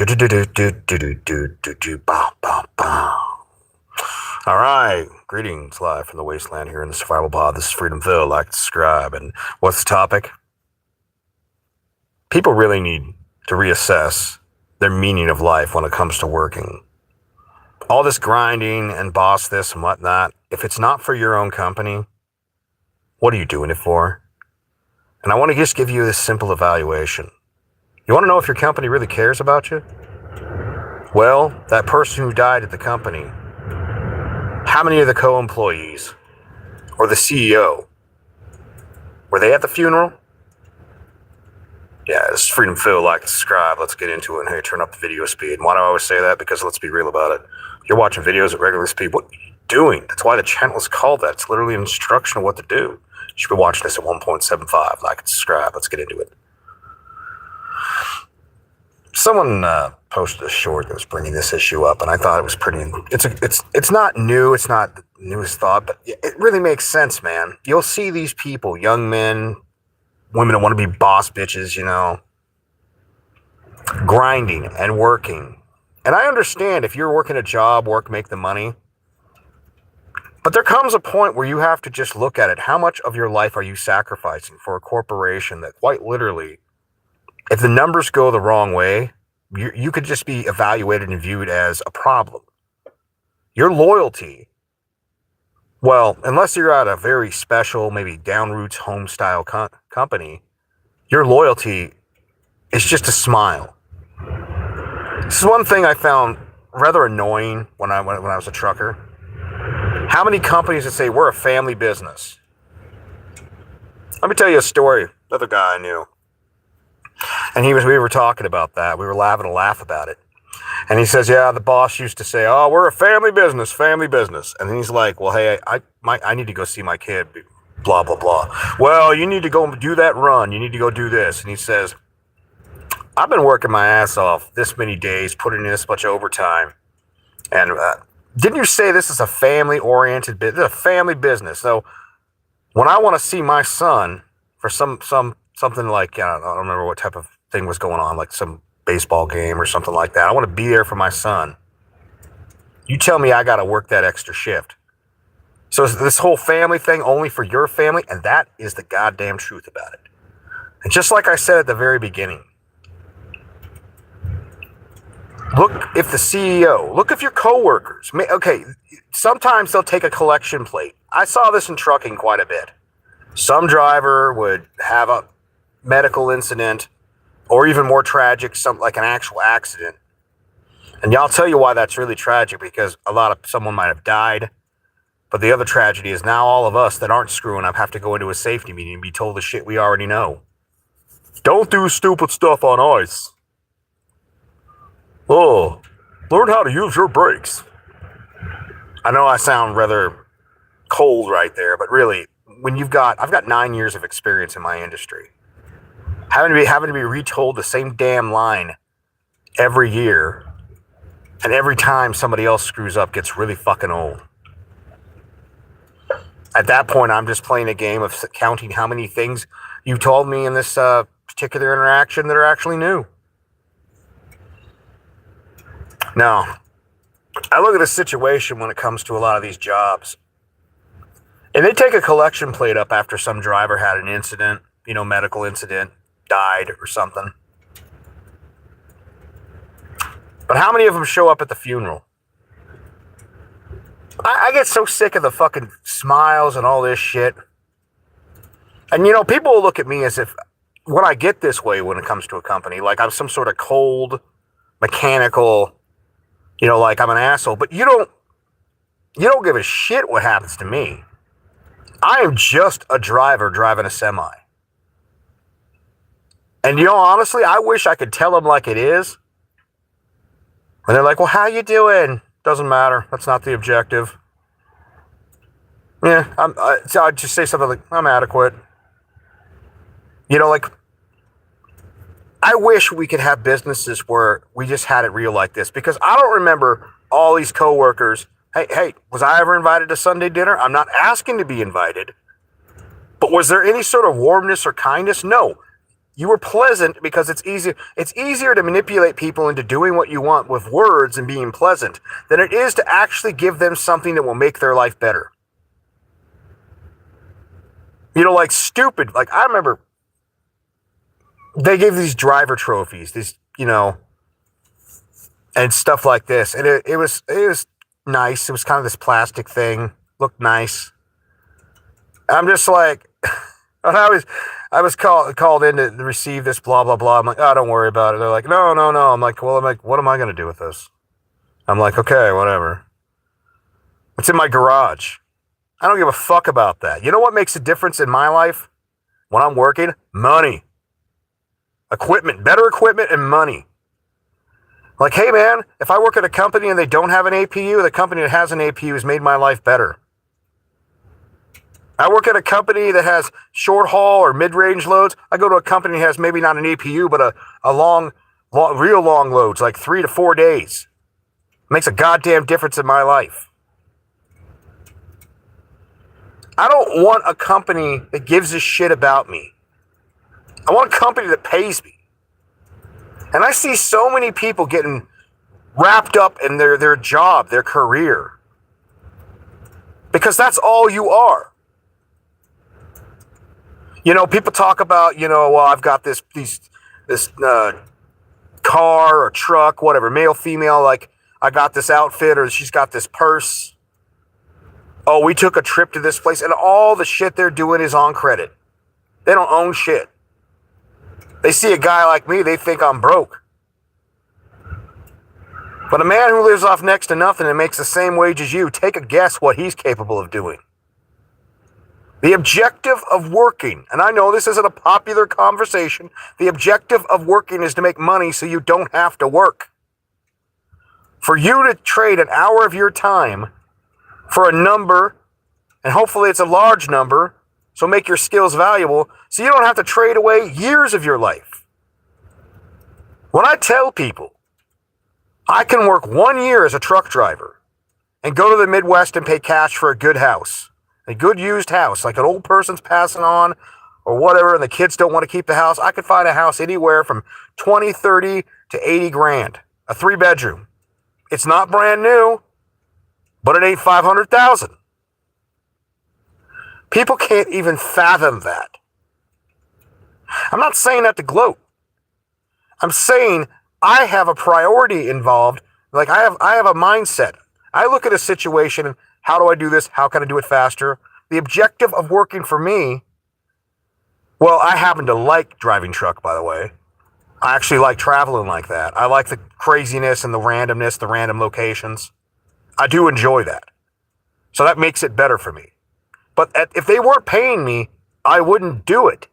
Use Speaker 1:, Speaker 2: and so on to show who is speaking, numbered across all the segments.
Speaker 1: All right, greetings live from the wasteland here in the survival pod. This is Freedom Phil. Like, subscribe, and what's the topic? People really need to reassess their meaning of life when it comes to working. All this grinding and boss this and whatnot, if it's not for your own company, what are you doing it for? And I want to just give you this simple evaluation. You want to know if your company really cares about you? Well, that person who died at the company, how many of the co-employees or the CEO, were they at the funeral? Yeah, it's Freedom Phil. Like, subscribe. Let's get into it. And hey, turn up the video speed. And why do I always say that? Because let's be real about it. You're watching videos at regular speed. What are you doing? That's why the channel is called that. It's literally an instruction of what to do. You should be watching this at 1.75. Like and subscribe. Let's get into it. Someone posted a short that was bringing this issue up, and I thought it was pretty. It's not new. It's not the newest thought, but it really makes sense, man. You'll see these people, young men, women that want to be boss bitches, you know, grinding and working. And I understand if you're working a job, make the money. But there comes a point where you have to just look at it. How much of your life are you sacrificing for a corporation that quite literally, if the numbers go the wrong way, you could just be evaluated and viewed as a problem. Your loyalty, well, unless you're at a very special, maybe down roots home style company, your loyalty is just a smile. This is one thing I found rather annoying when I was a trucker. How many companies that say we're a family business? Let me tell you a story. Another guy I knew. And we were talking about that. We were having a laugh about it. And he says, yeah, the boss used to say, oh, we're a family business. And then he's like, well, hey, I need to go see my kid, blah, blah, blah. Well, you need to go do that run. You need to go do this. And he says, I've been working my ass off this many days, putting in this much overtime. And didn't you say this is a family-oriented business? This is a family business. So when I want to see my son for something like, I don't remember what type of thing was going on, like some baseball game or something like that. I want to be there for my son. You tell me I got to work that extra shift. So is this whole family thing only for your family? And that is the goddamn truth about it. And just like I said at the very beginning, look if the CEO, look if your coworkers, okay, sometimes they'll take a collection plate. I saw this in trucking quite a bit. Some driver would have a medical incident, or even more tragic, something like an actual accident. And I'll tell you why that's really tragic, because someone might have died. But the other tragedy is now all of us that aren't screwing up have to go into a safety meeting and be told the shit we already know. Don't do stupid stuff on ice. Oh, learn how to use your brakes. I know I sound rather cold right there, but really, I've got 9 years of experience in my industry. Having to be retold the same damn line every year, and every time somebody else screws up gets really fucking old. At that point, I'm just playing a game of counting how many things you told me in this particular interaction that are actually new. Now, I look at a situation when it comes to a lot of these jobs, and they take a collection plate up after some driver had an incident, medical incident, died or something. But how many of them show up at the funeral? I get so sick of the fucking smiles and all this shit. And people will look at me as if when I get this way when it comes to a company, like I'm some sort of cold, mechanical, like I'm an asshole. But you don't give a shit what happens to me. I am just a driver driving a semi. And honestly, I wish I could tell them like it is. And they're like, well, how you doing? Doesn't matter. That's not the objective. Yeah, so I'd just say something like, I'm adequate. Like, I wish we could have businesses where we just had it real like this, because I don't remember all these coworkers. Hey, was I ever invited to Sunday dinner? I'm not asking to be invited. But was there any sort of warmness or kindness? No. You were pleasant because it's easier. It's easier to manipulate people into doing what you want with words and being pleasant than it is to actually give them something that will make their life better. You know, like stupid. Like I remember they gave these driver trophies, these, you know, and stuff like this. And it was nice. It was kind of this plastic thing. Looked nice. I'm just like, and I was called in to receive this, blah, blah, blah. I'm like, oh, don't worry about it. They're like, no. I'm like, what am I going to do with this? I'm like, okay, whatever. It's in my garage. I don't give a fuck about that. You know what makes a difference in my life when I'm working? Money. Equipment, better equipment and money. Like, hey man, if I work at a company and they don't have an APU, the company that has an APU has made my life better. I work at a company that has short haul or mid-range loads. I go to a company that has maybe not an APU, but real long loads, like 3 to 4 days. Makes a goddamn difference in my life. I don't want a company that gives a shit about me. I want a company that pays me. And I see so many people getting wrapped up in their job, their career. Because that's all you are. You know, people talk about, you know, well, I've got this car or truck, whatever, male, female, like I got this outfit or she's got this purse. Oh, we took a trip to this place, and all the shit they're doing is on credit. They don't own shit. They see a guy like me, they think I'm broke. But a man who lives off next to nothing and makes the same wage as you, take a guess what he's capable of doing. The objective of working, and I know this isn't a popular conversation, the objective of working is to make money so you don't have to work. For you to trade an hour of your time for a number, and hopefully it's a large number, so make your skills valuable, so you don't have to trade away years of your life. When I tell people I can work 1 year as a truck driver and go to the Midwest and pay cash for a good house, a good used house, like an old person's passing on or whatever, and the kids don't want to keep the house, I could find a house anywhere from 20, 30 to 80 grand, a 3-bedroom. It's not brand new, but it ain't 500,000. People can't even fathom that. I'm not saying that to gloat. I'm saying I have a priority involved. Like I have a mindset. I look at a situation, how do I do this? How can I do it faster? The objective of working for me, well, I happen to like driving truck, by the way. I actually like traveling like that. I like the craziness and the randomness, the random locations. I do enjoy that. So that makes it better for me. But if they weren't paying me, I wouldn't do it.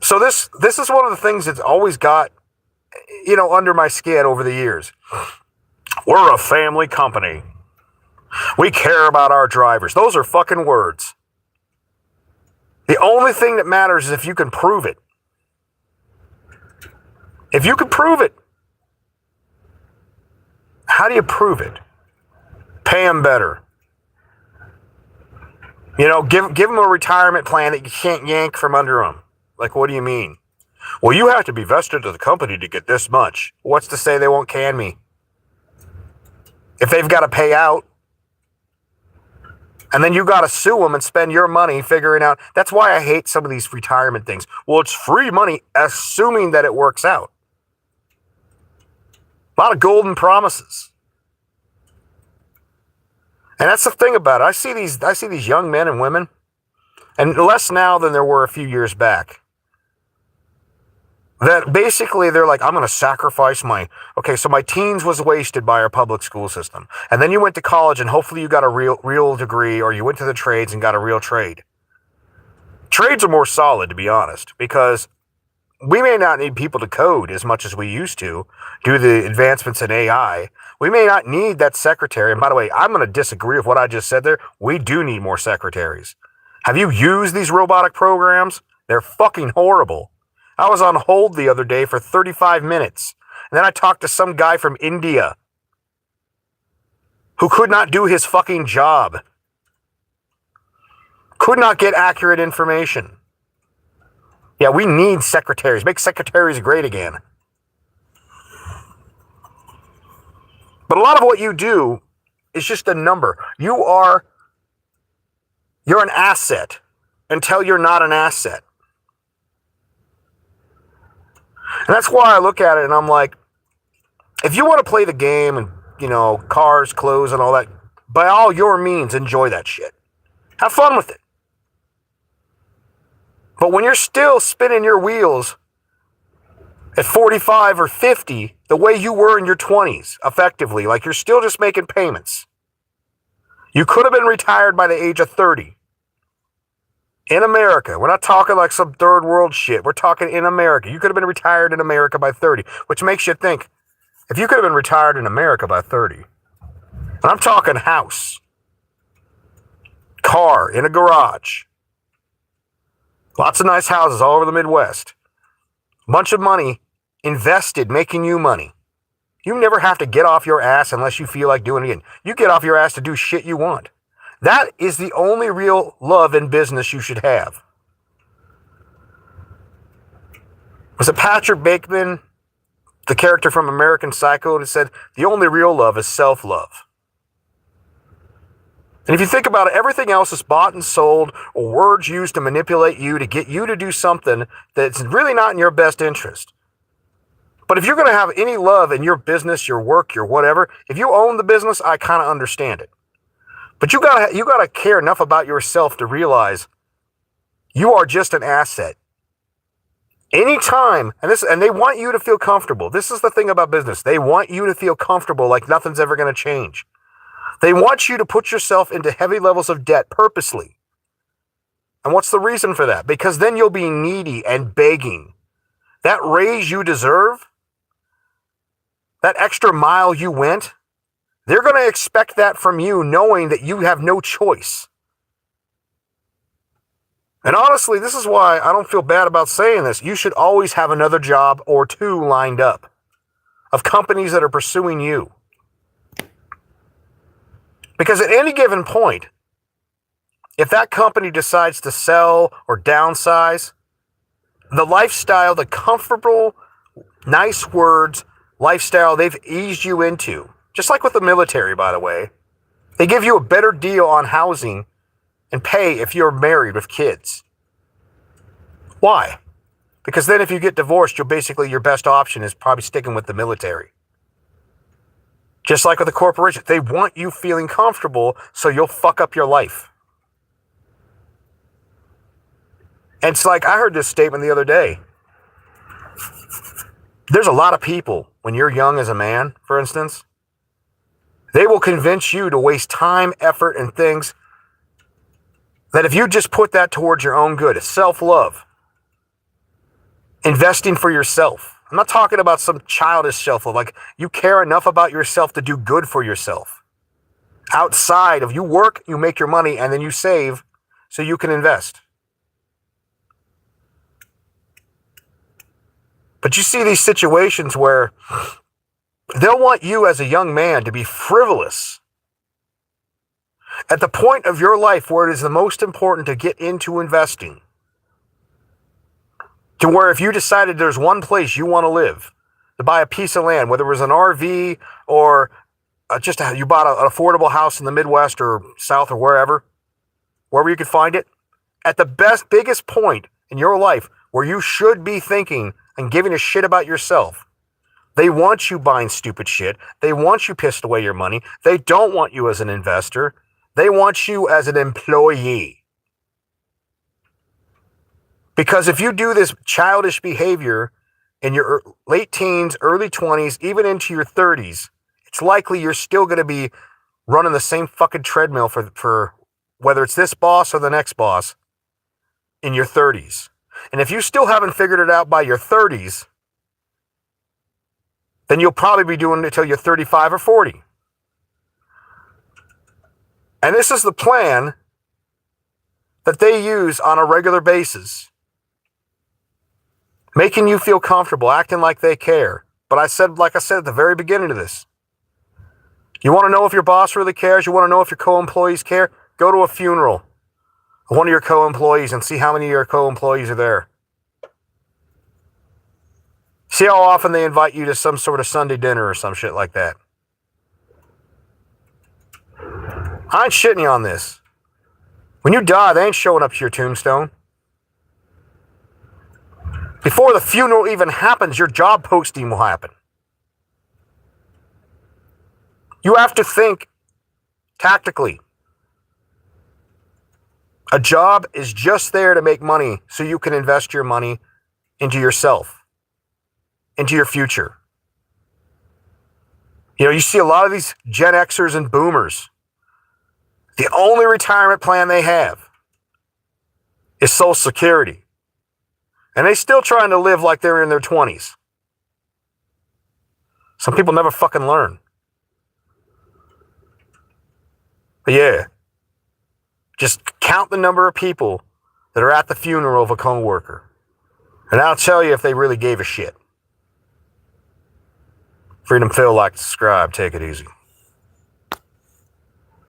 Speaker 1: So this is one of the things that's always got, you know, under my skin over the years. We're a family company. We care about our drivers. Those are fucking words. The only thing that matters is if you can prove it. If you can prove it. How do you prove it? Pay them better. You know, give them a retirement plan that you can't yank from under them. Like, what do you mean? Well, you have to be vested to the company to get this much. What's to say they won't can me? If they've got to pay out, and then you got to sue them and spend your money figuring out. That's why I hate some of these retirement things. Well, it's free money, assuming that it works out. A lot of golden promises. And that's the thing about it. I see these young men and women, and less now than there were a few years back, that basically they're like, I'm going to sacrifice my teens was wasted by our public school system. And then you went to college and hopefully you got a real degree, or you went to the trades and got a real trade. Trades are more solid, to be honest, because we may not need people to code as much as we used to due to the advancements in AI. We may not need that secretary. And by the way, I'm going to disagree with what I just said there. We do need more secretaries. Have you used these robotic programs? They're fucking horrible. I was on hold the other day for 35 minutes. And then I talked to some guy from India who could not do his fucking job. Could not get accurate information. Yeah, we need secretaries. Make secretaries great again. But a lot of what you do is just a number. You're an asset until you're not an asset. And that's why I look at it and I'm like, if you want to play the game and, cars, clothes, and all that, by all your means, enjoy that shit. Have fun with it. But when you're still spinning your wheels at 45 or 50, the way you were in your 20s, effectively, like you're still just making payments. You could have been retired by the age of 30. In America. We're not talking like some third world shit. We're talking in America. You could have been retired in America by 30, which makes you think, if you could have been retired in America by 30, and I'm talking house, car, in a garage, lots of nice houses all over the Midwest, bunch of money invested making you money. You never have to get off your ass unless you feel like doing it again. You get off your ass to do shit you want. That is the only real love in business you should have. Was it Patrick Bateman, the character from American Psycho, that said, the only real love is self-love? And if you think about it, everything else is bought and sold, or words used to manipulate you to get you to do something that's really not in your best interest. But if you're going to have any love in your business, your work, your whatever, if you own the business, I kind of understand it. But you gotta care enough about yourself to realize you are just an asset. Anytime, and they want you to feel comfortable. This is the thing about business. They want you to feel comfortable like nothing's ever going to change. They want you to put yourself into heavy levels of debt purposely. And what's the reason for that? Because then you'll be needy and begging. That raise you deserve, that extra mile you went, they're going to expect that from you, knowing that you have no choice. And honestly, this is why I don't feel bad about saying this. You should always have another job or two lined up of companies that are pursuing you. Because at any given point, if that company decides to sell or downsize, the lifestyle, the comfortable, nice words, lifestyle they've eased you into, just like with the military, by the way, they give you a better deal on housing and pay if you're married with kids. Why? Because then if you get divorced, your best option is probably sticking with the military. Just like with the corporation, they want you feeling comfortable so you'll fuck up your life. And it's like, I heard this statement the other day. There's a lot of people, when you're young as a man, for instance, they will convince you to waste time, effort, and things that if you just put that towards your own good, it's self-love, investing for yourself. I'm not talking about some childish self-love. Like, you care enough about yourself to do good for yourself. Outside of you work, you make your money, and then you save so you can invest. But you see these situations where they'll want you as a young man to be frivolous at the point of your life where it is the most important to get into investing. To where if you decided there's one place you want to live, to buy a piece of land, whether it was an RV or you bought an affordable house in the Midwest or South or wherever you could find it, at the biggest point in your life where you should be thinking and giving a shit about yourself, they want you buying stupid shit. They want you pissed away your money. They don't want you as an investor. They want you as an employee. Because if you do this childish behavior in your late teens, early 20s, even into your 30s, it's likely you're still going to be running the same fucking treadmill for whether it's this boss or the next boss in your 30s. And if you still haven't figured it out by your 30s, then you'll probably be doing it until you're 35 or 40. And this is the plan that they use on a regular basis. Making you feel comfortable, acting like they care. But like I said at the very beginning of this, you want to know if your boss really cares? You want to know if your co-employees care? Go to a funeral of one of your co-employees and see how many of your co-employees are there. See how often they invite you to some sort of Sunday dinner or some shit like that. I ain't shitting you on this. When you die, they ain't showing up to your tombstone. Before the funeral even happens, your job posting will happen. You have to think tactically. A job is just there to make money so you can invest your money into yourself, into your future. You know, you see a lot of these Gen Xers and boomers. The only retirement plan they have is Social Security. And they're still trying to live like they're in their 20s. Some people never fucking learn. But yeah, just count the number of people that are at the funeral of a coworker. And I'll tell you if they really gave a shit. Freedom Phil, like, subscribe, take it easy.